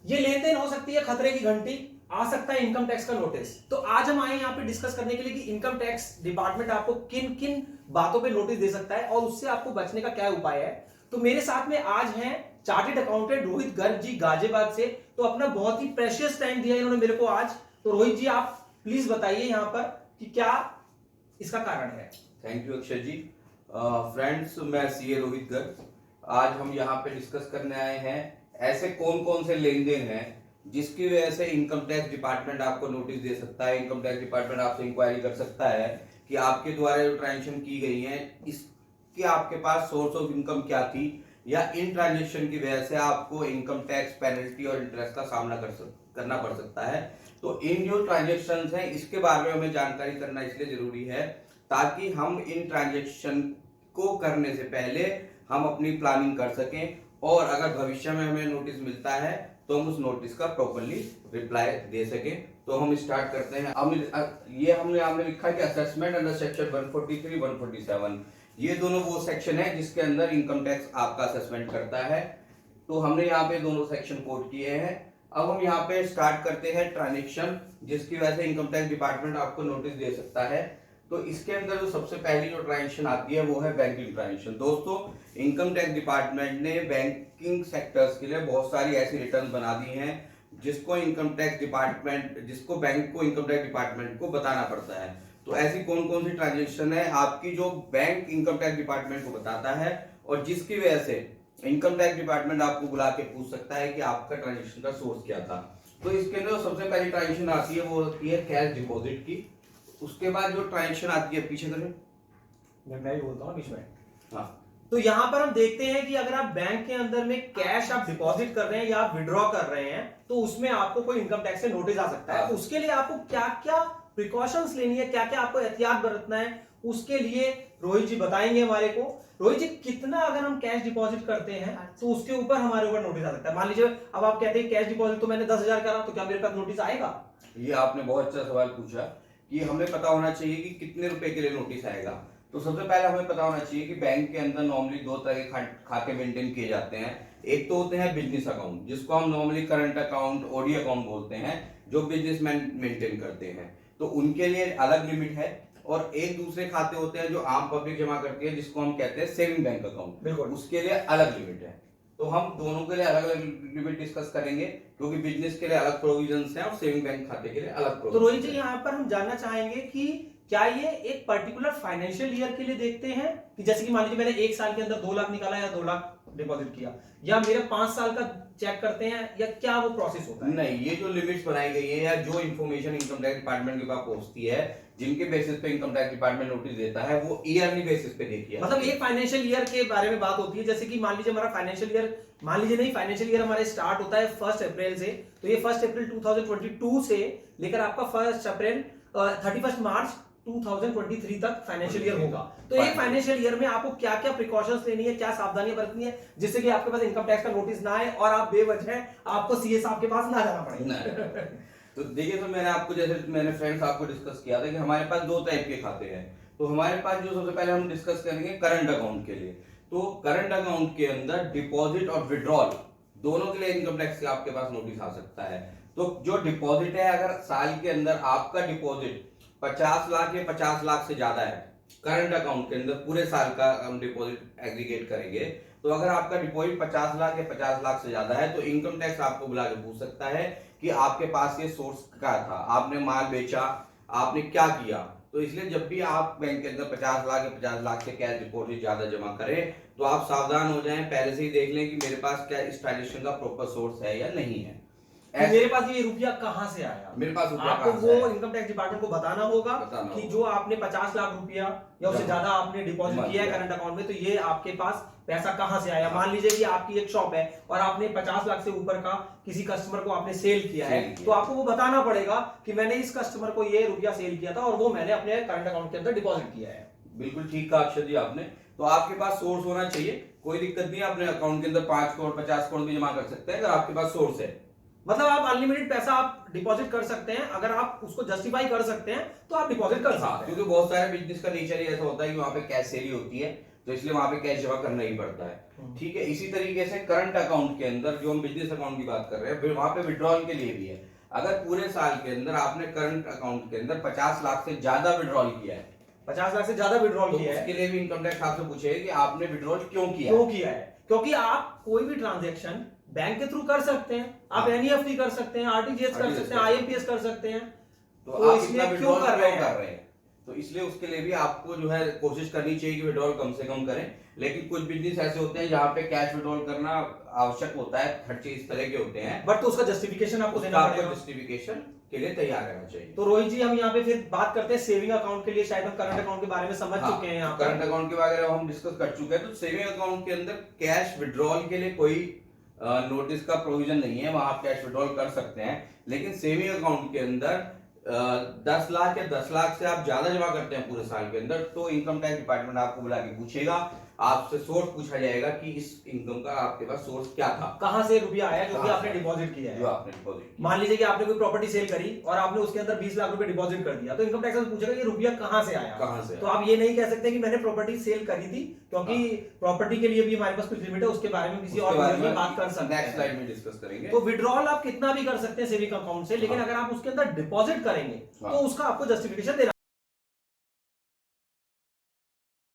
ये लेन देन हो सकती है खतरे की घंटी, आ सकता है इनकम टैक्स का नोटिस। तो आज हम आए यहाँ पे डिस्कस करने के लिए कि इनकम टैक्स डिपार्टमेंट आपको किन किन बातों पे नोटिस दे सकता है और उससे आपको बचने का क्या उपाय है। तो मेरे साथ में आज हैं चार्टेड अकाउंटेंट रोहित गर्ग जी गाजियाबाद से। तो अपना बहुत ही प्रेशियस टाइम दिया इन्होंने मेरे को आज। तो रोहित जी आप प्लीज बताइए यहाँ पर कि क्या इसका कारण है। Thank you Akshay ji. Friends, मैं सीए रोहित गर्ग। आज हम यहाँ पे डिस्कस करने आए हैं ऐसे कौन कौन से लेन देन हैं जिसकी वजह से इनकम टैक्स डिपार्टमेंट आपको नोटिस दे सकता है। इनकम टैक्स डिपार्टमेंट आपसे इंक्वायरी कर सकता है कि आपके द्वारा जो ट्रांजेक्शन की गई है इसके आपके पास सोर्स ऑफ इनकम क्या थी, या इन ट्रांजेक्शन की वजह से आपको इनकम टैक्स पेनल्टी और इंटरेस्ट का सामना करना पड़ सकता है। तो इन जो ट्रांजेक्शन हैं इसके बारे में हमें जानकारी करना इसलिए जरूरी है ताकि हम इन ट्रांजेक्शन को करने से पहले हम अपनी प्लानिंग कर सकें, और अगर भविष्य में हमें नोटिस मिलता है तो हम उस नोटिस का प्रॉपर्ली रिप्लाई दे सकें। तो हम स्टार्ट करते हैं। हमने लिखा है कि असेसमेंट अंडर सेक्शन 143 147, ये दोनों वो सेक्शन है जिसके अंदर इनकम टैक्स आपका असेसमेंट करता है। तो हमने यहाँ पे दोनों सेक्शन कोट किए हैं। अब हम यहाँ पे स्टार्ट करते हैं ट्रांजेक्शन जिसकी वजह से इनकम टैक्स डिपार्टमेंट आपको नोटिस दे सकता है। तो इसके अंदर जो सबसे पहली जो ट्रांजेक्शन आती है वो है बैंकिंग ट्रांजेक्शन। दोस्तों, इनकम टैक्स डिपार्टमेंट ने बैंकिंग सेक्टर्स के लिए बहुत सारी ऐसी रिटर्न बना दी हैं जिसको बैंक को इनकम टैक्स डिपार्टमेंट को बताना पड़ता है। तो ऐसी कौन कौन सी ट्रांजेक्शन है आपकी जो बैंक इनकम टैक्स डिपार्टमेंट को बताता है और जिसकी वजह से इनकम टैक्स डिपार्टमेंट आपको बुला के पूछ सकता है कि आपका ट्रांजेक्शन का सोर्स क्या था। तो इसके अंदर सबसे पहली ट्रांजेक्शन आती है वो होती है कैश डिपॉजिट की। उसके बाद जो ट्रांजेक्शन आती है, पीछे करें, मैं भी बोलता हूँ बीच में। हाँ। तो यहां पर हम देखते हैं कि अगर आप बैंक के अंदर में कैश आप डिपॉजिट कर रहे हैं या आप विड्रॉ कर रहे हैं तो उसमें आपको कोई इनकम टैक्स से नोटिस आ सकता है। उसके लिए आपको क्या क्या प्रिकॉशंस लेनी है, क्या क्या आपको एहतियात बरतना है, उसके लिए रोहित जी बताएंगे हमारे को। रोहित जी, कितना अगर हम कैश डिपॉजिट करते हैं तो उसके ऊपर हमारे ऊपर नोटिस आ सकता है। मान लीजिए अब आप कहते हैं कैश डिपॉजिट तो मैंने 10,000 करा, तो क्या मेरे पास नोटिस आएगा? ये आपने बहुत अच्छा सवाल पूछा कि हमें पता होना चाहिए कि कितने रुपए के लिए नोटिस आएगा। तो सबसे पहले हमें पता होना चाहिए कि बैंक के अंदर नॉर्मली दो तरह के खाते मेंटेन किए जाते हैं। एक तो होते हैं बिजनेस अकाउंट, जिसको हम normally current account, OD account बोलते हैं, जो बिजनेसमैन मेंटेन करते हैं। तो उनके लिए अलग लिमिट है। और एक दूसरे खाते होते हैं जो आम पब्लिक जमा करती है, जिसको हम कहते हैं सेविंग बैंक अकाउंट। बिल्कुल, उसके लिए अलग लिमिट है। तो हम दोनों के लिए अलग अलग लिमिट डिस्कस करेंगे, क्योंकि बिजनेस के लिए अलग प्रोविजंस हैं और सेविंग बैंक खाते के लिए अलग तो प्रोविजंस। रोहित जी, यहाँ पर हम जानना चाहेंगे कि क्या ये एक पर्टिकुलर फाइनेंशियल ईयर के लिए देखते हैं कि जैसे कि मान लीजिए मैंने एक साल के अंदर 2 लाख निकाला या 2 लाख डिपॉजिट किया, या मेरे 5 साल का चेक करते हैं, या क्या वो प्रोसेस होता है? नहीं, ये जो लिमिट्स बनाई गई है या जो इन्फॉर्मेशन इनकम टैक्स डिपार्टमेंट के पास पहुंचती है, जिनके बेसिस पे इनकम टैक्स डिपार्टमेंट नोटिस देता है, वो ईयरली बेसिस पे देती है। मतलब एक फाइनेंशियल ईयर के बारे में बात होती है। जैसे कि मान लीजिए हमारा फाइनेंशियल ईयर, मान लीजिए नहीं, फाइनेंशियल ईयर हमारे स्टार्ट होता है 1 अप्रैल से। तो ये 1 अप्रैल 2022 से लेकर आपका 1 अप्रैल 31 मार्च 2023 तक फाइनेंशियल ईयर होगा। तो एक फाइनेंशियल ईयर में आपको क्या क्या प्रिकॉशंस लेनी है, क्या सावधानियां बरतनी है, जिससे कि आपके पास इनकम टैक्स का नोटिस ना आए और आप बेवजह आपको सीए साहब के पास ना जाना पड़े। तो देखिए, तो मैंने आपको, जैसे मैंने फ्रेंड्स आपको डिस्कस किया था कि हमारे पास दो टाइप के खाते हैं। तो हमारे पास जो सबसे पहले हम डिस्कस करेंगे करंट अकाउंट के लिए। तो करंट अकाउंट के अंदर डिपॉजिट और विड्रॉल दोनों के लिए इनकम टैक्स का आपके पास नोटिस आ सकता है। तो जो डिपॉजिट है, अगर साल के अंदर आपका डिपॉजिट 50 लाख या 50 लाख से ज्यादा है, करंट अकाउंट के अंदर पूरे साल का हम डिपॉजिट एग्रीगेट करेंगे, तो अगर आपका डिपॉजिट 50 लाख या 50 लाख से ज्यादा है तो इनकम टैक्स आपको बुला के पूछ सकता है कि आपके पास ये सोर्स क्या था, आपने माल बेचा, आपने क्या किया। तो इसलिए जब भी आप बैंक के अंदर 50 लाख या 50 लाख से कैश डिपॉजिट ज्यादा जमा करें तो आप सावधान हो जाएं, पहले से ही देख लें कि मेरे पास क्या इस ट्रांजेक्शन का प्रॉपर सोर्स है या नहीं है। मेरे पास ये रुपया कहां से आया, मेरे पास आपको वो इनकम टैक्स डिपार्टमेंट को बताना होगा कि जो आपने 50 लाख रुपया या उससे ज्यादा आपने डिपॉजिट किया है करंट अकाउंट में, तो ये आपके पास पैसा कहां से आया। मान लीजिए कि आपकी एक शॉप है और आपने 50 लाख से ऊपर का किसी कस्टमर को आपने सेल किया है, तो आपको वो बताना पड़ेगा कि मैंने इस कस्टमर को ये रुपया सेल किया था और वो मैंने अपने करंट अकाउंट के अंदर डिपॉजिट किया है। बिल्कुल ठीक कहा अक्षय जी आपने। तो आपके पास सोर्स होना चाहिए, कोई दिक्कत नहीं है, अपने अकाउंट के अंदर 5 करोड़ 50 करोड़ भी जमा कर सकते हैं अगर आपके पास सोर्स है। मतलब आप अनलिमिटेड पैसा आप डिपॉजिट कर सकते हैं, अगर आप उसको जस्टिफाई कर सकते हैं तो आप डिपॉजिट कर सकते हैं। क्योंकि बहुत सारे बिजनेस का नेचर ही ऐसा होता है कि वहां पे कैश सेल ही होती है, तो इसलिए वहां पे कैश जमा करना ही पड़ता है। ठीक है, इसी तरीके से करंट अकाउंट के अंदर जो हम बिजनेस अकाउंट की बात कर रहे हैं, फिर वहां पे विड्रॉल के लिए भी है। अगर पूरे साल के अंदर आपने करंट अकाउंट के अंदर 50 लाख से ज्यादा विड्रॉल किया है, 50 लाख से ज्यादा विड्रॉल तो किया है, उसके लिए भी इनकम टैक्स आपसे पूछेगा कि आपने विड्रॉल क्यों किया है। क्योंकि आप कोई भी ट्रांजैक्शन बैंक के थ्रू कर सकते हैं, आप एनईएफटी कर सकते हैं, आरटीजीएस कर सकते हैं, आईएमपीएस कर सकते हैं, तो आप इसलिए इतना क्यों विड्रॉल कर रहे हैं? तो इसलिए उसके लिए भी आपको जो है कोशिश करनी चाहिए कि विड्रॉल कम से कम करें। लेकिन कुछ बिजनेस ऐसे होते हैं जहां पे कैश विड्रॉल करना आवश्यक होता है, खर्चे इस तरह के होते हैं, बट तो उसका जस्टिफिकेशन आपको उसका देना आपको पड़ेगा। जस्टिफिकेशन के लिए तैयार रहना चाहिए। तो रोहित जी, हम यहाँ पे फिर बात करते हैं सेविंग अकाउंट के लिए। शायद हम करंट अकाउंट के बारे में समझ चुके हैं यहाँ करंट अकाउंट के बारे में हम डिस्कस कर चुके हैं। तो सेविंग अकाउंट के अंदर कैश विड्रॉल के लिए कोई नोटिस का प्रोविजन नहीं है, वहां आप कैश विड्रॉल कर सकते हैं। लेकिन सेविंग अकाउंट के अंदर 10 लाख या 10 लाख से आप ज्यादा जमा करते हैं पूरे साल के अंदर, तो इनकम टैक्स डिपार्टमेंट आपको बुला के पूछेगा, आपसे सोर्स पूछा जाएगा कि इस इनकम का आपके पास सोर्स क्या था, कहां से रुपया आया जो कि आपने डिपॉजिट किया जो है। आपने डिपॉजिट। मान लीजिए कि आपने कोई प्रॉपर्टी सेल करी और आपने उसके अंदर 20 लाख रुपए डिपॉजिट कर दिया, तो इनकम टैक्स पूछेगा ये रुपया कहां से आया। कहां से? तो आप ये नहीं कह सकते कि मैंने प्रॉपर्टी सेल करी थी, क्योंकि प्रॉपर्टी के लिए भी हमारे पास कुछ लिमिट है, उसके बारे में किसी और वीडियो में बात कर सकते नेक्स्ट हैं। स्लाइड में डिस्कस करेंगे। तो विड्रॉल आप कितना भी कर सकते हैं सेविंग अकाउंट से, लेकिन अगर आप उसके अंदर डिपॉजिट करेंगे तो उसका आपको जस्टिफिकेशन देना